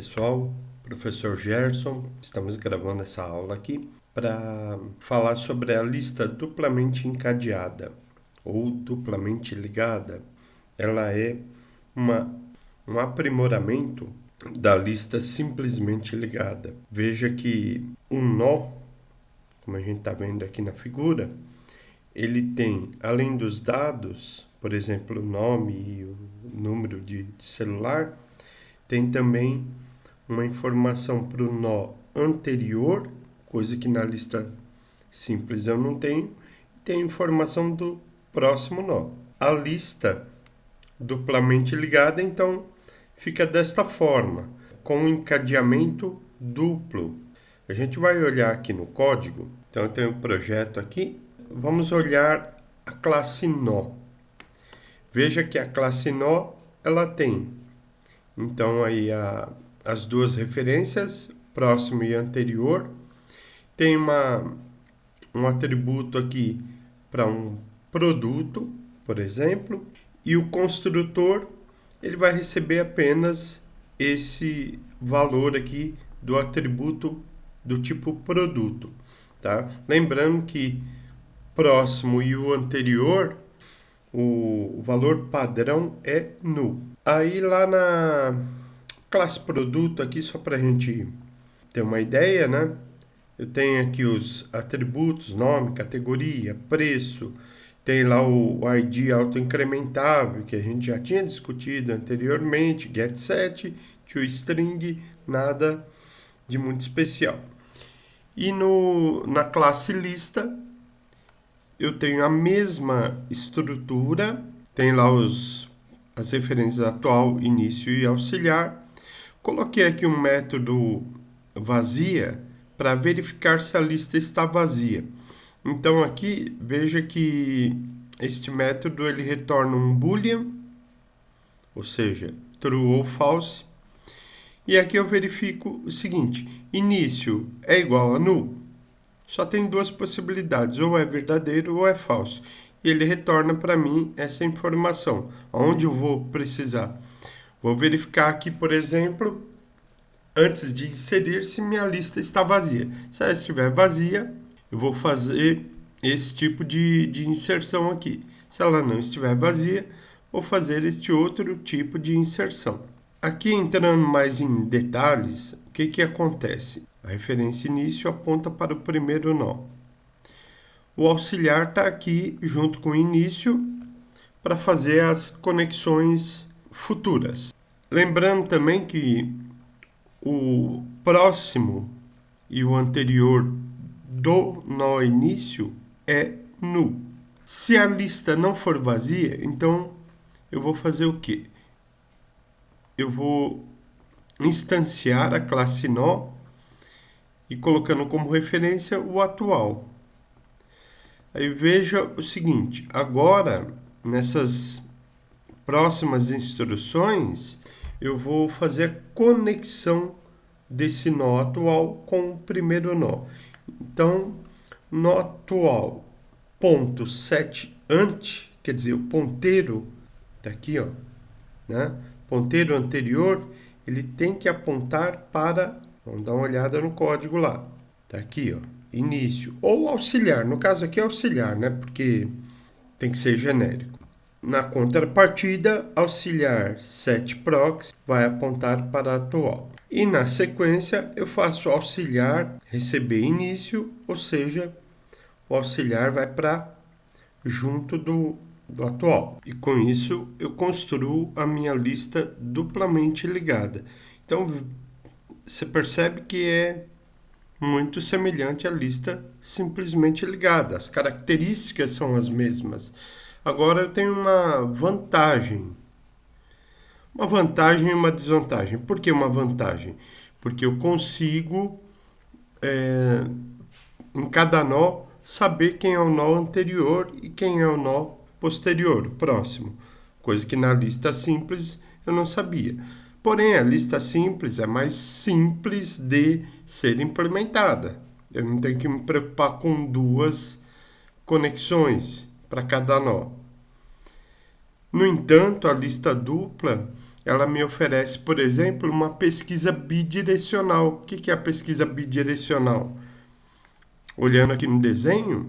Pessoal, professor Gerson, estamos gravando essa aula aqui para falar sobre a lista duplamente encadeada ou duplamente ligada. Ela é um aprimoramento da lista simplesmente ligada. Veja que um nó, como a gente está vendo aqui na figura, ele tem, além dos dados, por exemplo, o nome e o número de celular, tem também uma informação para o nó anterior, coisa que na lista simples eu não tenho, e tem informação do próximo nó. A lista duplamente ligada, então, fica desta forma, com encadeamento duplo. A gente vai olhar aqui no código, então eu tenho um projeto aqui, vamos olhar a classe nó. Veja que a classe nó, ela tem, então aí as duas referências, próximo e anterior. Tem um atributo aqui para um produto, por exemplo, e o construtor ele vai receber apenas esse valor aqui do atributo do tipo produto, tá? Lembrando que próximo e o anterior, o valor padrão é null. Aí lá na classe produto aqui, só para a gente ter uma ideia, né? Eu tenho aqui os atributos, nome, categoria, preço, tem lá o ID autoincrementável, que a gente já tinha discutido anteriormente, getSet, toString, nada de muito especial. E na classe lista, eu tenho a mesma estrutura, tem lá as referências atual, início e auxiliar. Coloquei aqui um método vazia para verificar se a lista está vazia. Então aqui, veja que este método ele retorna um boolean, ou seja, true ou false. E aqui eu verifico o seguinte, início é igual a null. Só tem duas possibilidades, ou é verdadeiro ou é falso. E ele retorna para mim essa informação. Onde eu vou precisar? Vou verificar aqui, por exemplo, antes de inserir se minha lista está vazia. Se ela estiver vazia, eu vou fazer esse tipo de inserção aqui. Se ela não estiver vazia, vou fazer este outro tipo de inserção. Aqui, entrando mais em detalhes, o que acontece? A referência início aponta para o primeiro nó. O auxiliar está aqui junto com o início para fazer as conexões futuras. Lembrando também que o próximo e o anterior do nó início é null. Se a lista não for vazia, então eu vou fazer o quê? Eu vou instanciar a classe nó e colocando como referência o atual. Aí veja o seguinte, agora nessas próximas instruções eu vou fazer a conexão desse nó atual com o primeiro nó. Então, nó atual ponto setAnt, quer dizer, o ponteiro está aqui, ó, né? Ponteiro anterior, ele tem que apontar para, vamos dar uma olhada no código lá, está aqui, ó, início, ou auxiliar, no caso aqui é auxiliar, né? Porque tem que ser genérico. Na contrapartida, auxiliar setProx vai apontar para atual. E na sequência, eu faço auxiliar receber início, ou seja, o auxiliar vai para junto do atual. E com isso, eu construo a minha lista duplamente ligada. Então, você percebe que é muito semelhante à lista simplesmente ligada. As características são as mesmas. Agora eu tenho uma vantagem. Uma vantagem e uma desvantagem. Por que uma vantagem? Porque eu consigo, em cada nó, saber quem é o nó anterior e quem é o nó posterior, o próximo. Coisa que na lista simples eu não sabia. Porém, a lista simples é mais simples de ser implementada. Eu não tenho que me preocupar com duas conexões para cada nó. No entanto, a lista dupla ela me oferece, por exemplo, uma pesquisa bidirecional. O que é a pesquisa bidirecional? Olhando aqui no desenho,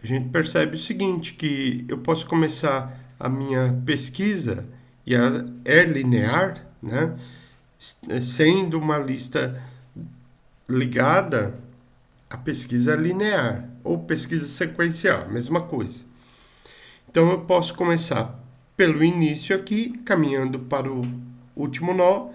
a gente percebe o seguinte, que eu posso começar a minha pesquisa, e ela é linear, né? Sendo uma lista ligada, a pesquisa é linear, ou pesquisa sequencial, mesma coisa. Então eu posso começar pelo início aqui, caminhando para o último nó,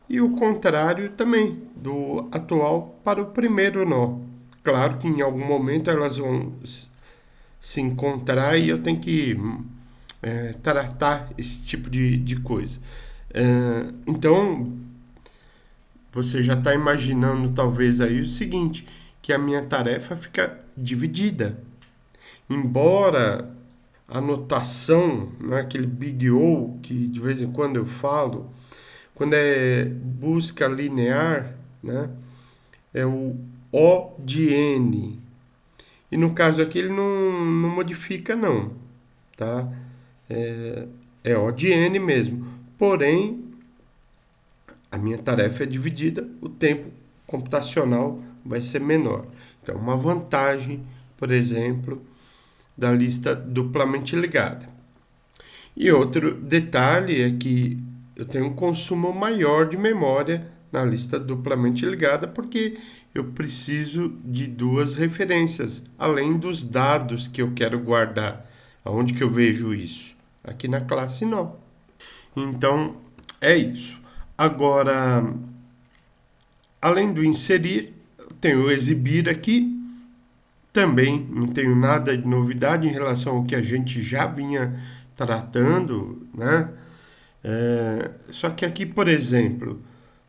e o contrário também, do atual para o primeiro nó. Claro que em algum momento elas vão se encontrar e eu tenho que tratar esse tipo de coisa. Então, você já está imaginando talvez aí o seguinte, que a minha tarefa fica dividida. Embora a notação, né, aquele Big O que de vez em quando eu falo, quando é busca linear, né, é o O de N. E no caso aqui ele não modifica não, tá? É O de N mesmo. Porém, a minha tarefa é dividida, o tempo computacional vai ser menor. Então, uma vantagem, por exemplo, da lista duplamente ligada. E outro detalhe é que eu tenho um consumo maior de memória na lista duplamente ligada, porque eu preciso de duas referências, além dos dados que eu quero guardar. Aonde que eu vejo isso? Aqui na classe nó. Então, é isso. Agora, além do inserir, eu tenho o exibir aqui. Também não tenho nada de novidade em relação ao que a gente já vinha tratando, né? Só que aqui, por exemplo,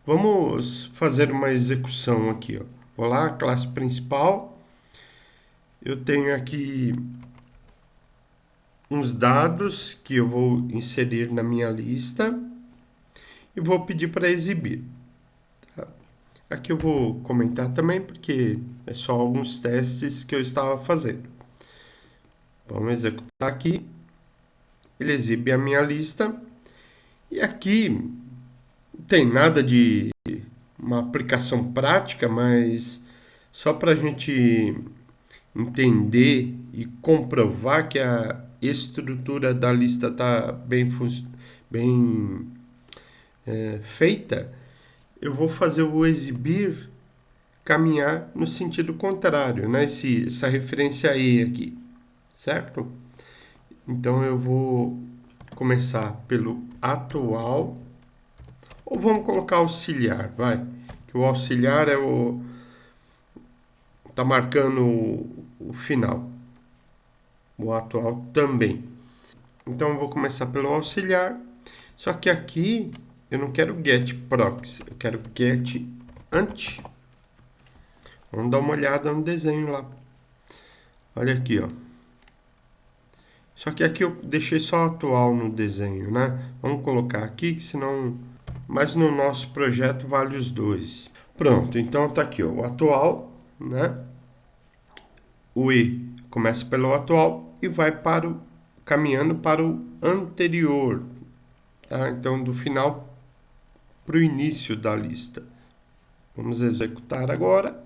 vamos fazer uma execução aqui, ó. Vou lá, classe principal. Eu tenho aqui uns dados que eu vou inserir na minha lista e vou pedir para exibir. Tá? Aqui eu vou comentar também porque é só alguns testes que eu estava fazendo. Vamos executar aqui. Ele exibe a minha lista. E aqui não tem nada de uma aplicação prática, mas só para a gente entender e comprovar que a estrutura da lista está bem feita, eu vou fazer o exibir caminhar no sentido contrário, né? Essa referência E aqui, certo? Então eu vou começar pelo atual, ou vamos colocar auxiliar, vai, que o auxiliar é tá marcando o final, o atual também. Então eu vou começar pelo auxiliar, só que aqui eu não quero get proxy, eu quero get anti. Vamos dar uma olhada no desenho lá. Olha aqui, ó. Só que aqui eu deixei só atual no desenho, né? Vamos colocar aqui, que senão... Mas no nosso projeto vale os dois. Pronto, então tá aqui, ó, o atual, né? O E começa pelo atual e vai caminhando para o anterior, tá? Então, do final para o início da lista. Vamos executar agora.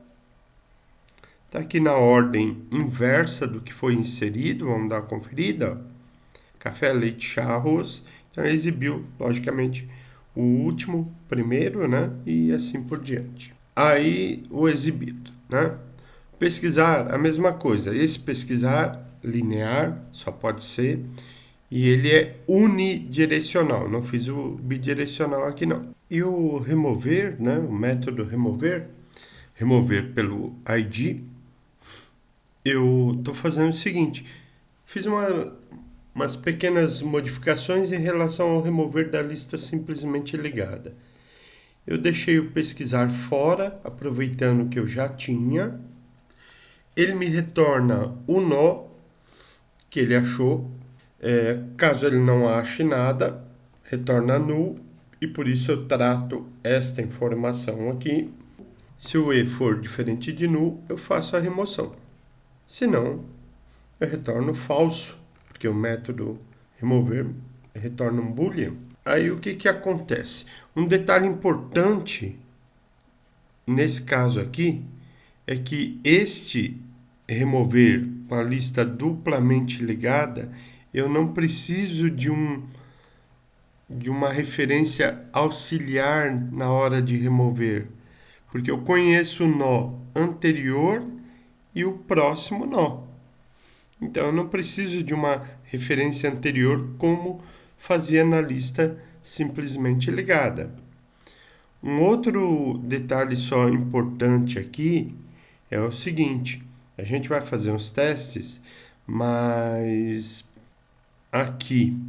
Está aqui na ordem inversa do que foi inserido, vamos dar uma conferida. Café, leite, chá, arroz. Então, exibiu, logicamente, o último primeiro, né? E assim por diante. Aí, o exibido, né? Pesquisar, a mesma coisa. Esse pesquisar, linear, só pode ser. E ele é unidirecional. Não fiz o bidirecional aqui, não. E o remover, né? O método remover pelo ID, eu estou fazendo o seguinte, fiz umas pequenas modificações em relação ao remover da lista simplesmente ligada. Eu deixei o pesquisar fora, aproveitando que eu já tinha. Ele me retorna o nó que ele achou. Caso ele não ache nada, retorna null, e por isso eu trato esta informação aqui. Se o E for diferente de null, eu faço a remoção. Se não, eu retorno falso, porque o método remover retorna um boolean. Aí o que acontece? Um detalhe importante nesse caso aqui é que este remover com a lista duplamente ligada, eu não preciso de uma referência auxiliar na hora de remover, porque eu conheço o nó anterior e o próximo nó. Então eu não preciso de uma referência anterior como fazia na lista simplesmente ligada. Um outro detalhe só importante aqui é o seguinte: a gente vai fazer uns testes, mas aqui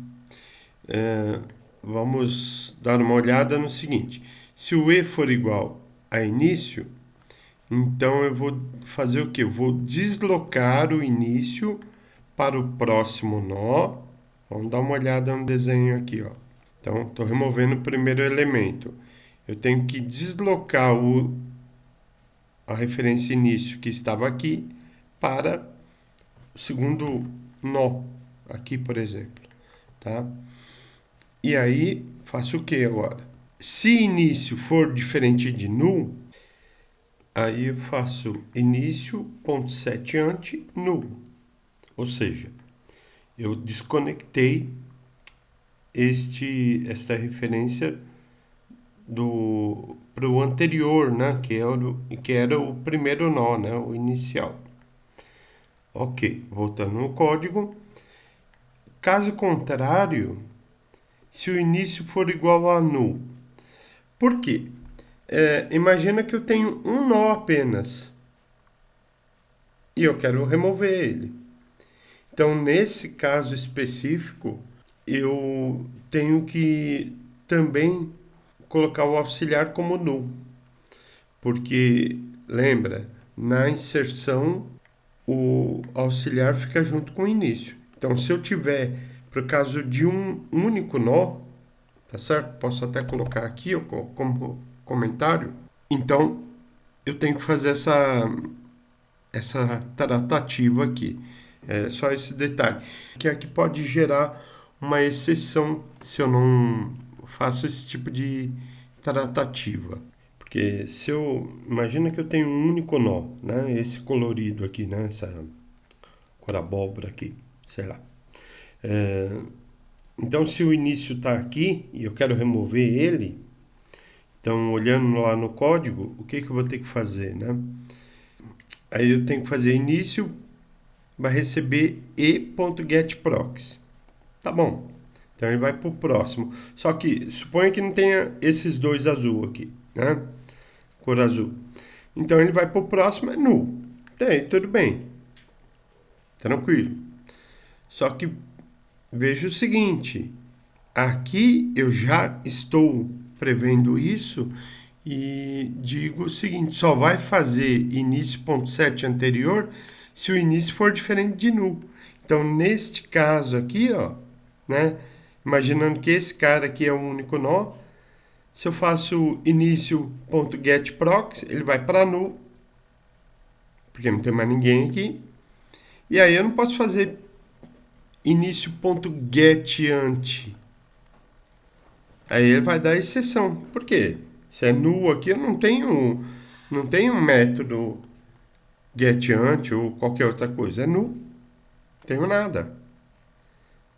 vamos dar uma olhada no seguinte: se o E for igual a início, então eu vou fazer o quê? Eu vou deslocar o início para o próximo nó. Vamos dar uma olhada no desenho aqui, ó. Então, estou removendo o primeiro elemento. Eu tenho que deslocar a referência início que estava aqui para o segundo nó, aqui, por exemplo, tá? E aí, faço o que agora? Se início for diferente de null, aí eu faço início.set ante null. Ou seja, eu desconectei esta referência para o anterior, né? Que era o primeiro nó, né? O inicial. Ok, voltando no código. Caso contrário, se o início for igual a null. Por quê? Imagina que eu tenho um nó apenas e eu quero remover ele. Então, nesse caso específico, eu tenho que também colocar o auxiliar como null. Porque, lembra, na inserção, o auxiliar fica junto com o início. Então, se eu tiver, por caso de um único nó, tá certo? Posso até colocar aqui como comentário. Então, eu tenho que fazer essa tratativa aqui. É só esse detalhe. Que aqui pode gerar uma exceção se eu não faço esse tipo de tratativa. Porque se eu... Imagina que eu tenho um único nó, né? Esse colorido aqui, né? Essa cor abóbora aqui, sei lá. Então, se o início está aqui e eu quero remover ele, então, olhando lá no código, o que eu vou ter que fazer, né? Aí eu tenho que fazer início, vai receber e.getProxy. Tá bom. Então, ele vai para o próximo. Só que, suponha que não tenha esses dois azul aqui, né? Cor azul. Então, ele vai para o próximo, é null. Tem, tudo bem. Tranquilo. Só que, veja o seguinte, aqui eu já estou prevendo isso e digo o seguinte, só vai fazer início.set anterior se o início for diferente de null. Então, neste caso aqui, ó, né, imaginando que esse cara aqui é o único nó, se eu faço início.getProxy, ele vai para null, porque não tem mais ninguém aqui. E aí eu não posso fazer início.getAnti. Aí ele vai dar exceção. Por quê? Se é null aqui, eu não tenho um método getAnti ou qualquer outra coisa. É null. Não tenho nada.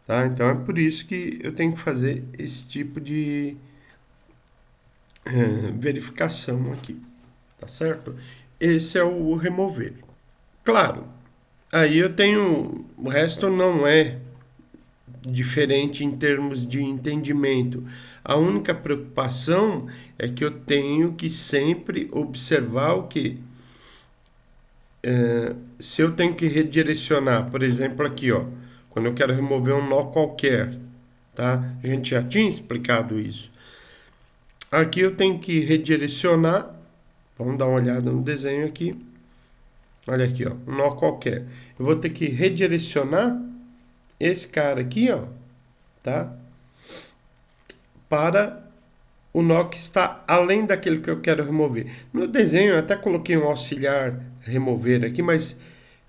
Tá? Então é por isso que eu tenho que fazer esse tipo de verificação aqui. Tá certo? Esse é o remover. Claro, aí eu tenho... O resto não é diferente em termos de entendimento. A única preocupação é que eu tenho que sempre observar o que? Se eu tenho que redirecionar, por exemplo, aqui, ó, quando eu quero remover um nó qualquer, tá? A gente já tinha explicado isso. Aqui eu tenho que redirecionar, vamos dar uma olhada no desenho aqui. Olha aqui, ó, um nó qualquer. Eu vou ter que redirecionar esse cara aqui, ó, tá? Para o nó que está além daquele que eu quero remover. No desenho eu até coloquei um auxiliar remover aqui, mas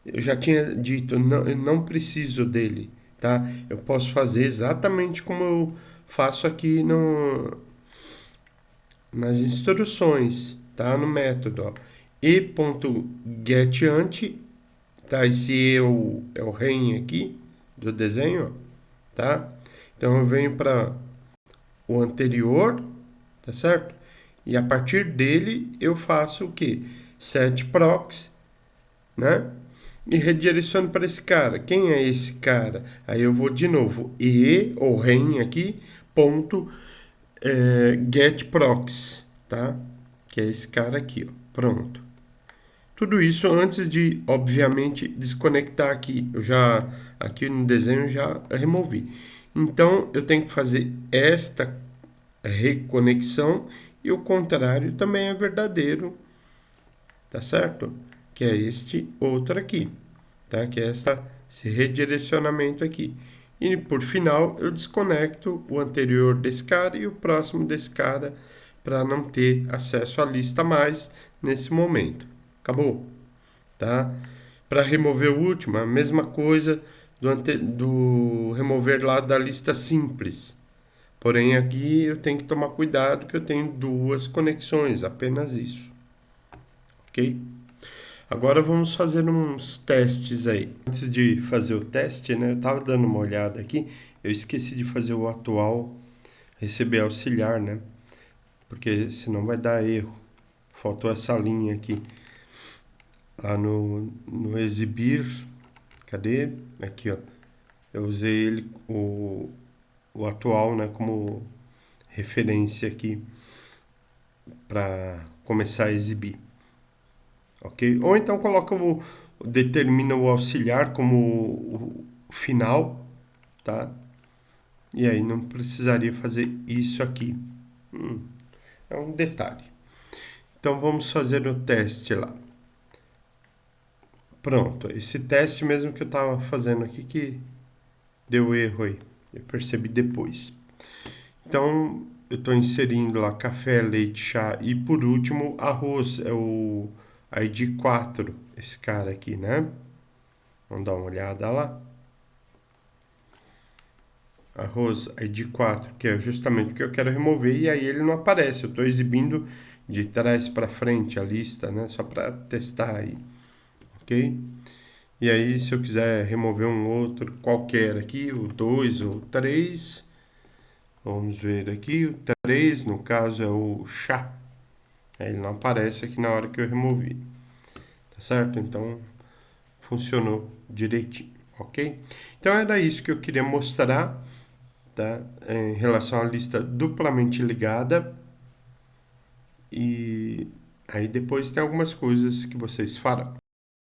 eu já tinha dito, não, eu não preciso dele, tá? Eu posso fazer exatamente como eu faço aqui nas instruções, tá? No método, ó. e.getAnt, tá? Esse e é o REM aqui do desenho, ó, tá? Então eu venho para o anterior, tá certo? E a partir dele eu faço o que? Set proxy, né? E redireciono para esse cara. Quem é esse cara? Aí eu vou de novo ou REM aqui, ponto, get proxy, tá? Que é esse cara aqui, ó. Pronto. Tudo isso antes de, obviamente, desconectar aqui. Eu já, aqui no desenho, já removi. Então, eu tenho que fazer esta reconexão e o contrário também é verdadeiro, tá certo? Que é este outro aqui, tá? Que é esse redirecionamento aqui. E por final, eu desconecto o anterior desse cara e o próximo desse cara para não ter acesso à lista mais nesse momento. Acabou, tá? Para remover o último, a mesma coisa do remover lá da lista simples. Porém, aqui eu tenho que tomar cuidado que eu tenho duas conexões, apenas isso. Ok? Agora vamos fazer uns testes aí. Antes de fazer o teste, né, eu estava dando uma olhada aqui, eu esqueci de fazer o atual receber auxiliar, né? Porque senão vai dar erro. Faltou essa linha aqui. Lá no exibir, cadê? Aqui, ó. Eu usei ele, o atual, né, como referência aqui para começar a exibir. Ok? Ou então coloca determina o auxiliar como o final, tá? E aí não precisaria fazer isso aqui. É um detalhe. Então vamos fazer o teste lá. Pronto, esse teste mesmo que eu estava fazendo aqui que deu erro aí. Eu percebi depois. Então eu estou inserindo lá café, leite, chá e por último arroz. É o ID 4, esse cara aqui, né? Vamos dar uma olhada lá. Arroz ID 4, que é justamente o que eu quero remover, e aí ele não aparece. Eu estou exibindo de trás para frente a lista, né? Só para testar aí, ok? E aí, se eu quiser remover um outro qualquer aqui, o 2 ou o 3, vamos ver aqui, o 3, no caso, é o chá. Ele não aparece aqui na hora que eu removi, tá certo? Então, funcionou direitinho, ok? Então, era isso que eu queria mostrar, tá? Em relação à lista duplamente ligada. E aí depois tem algumas coisas que vocês farão.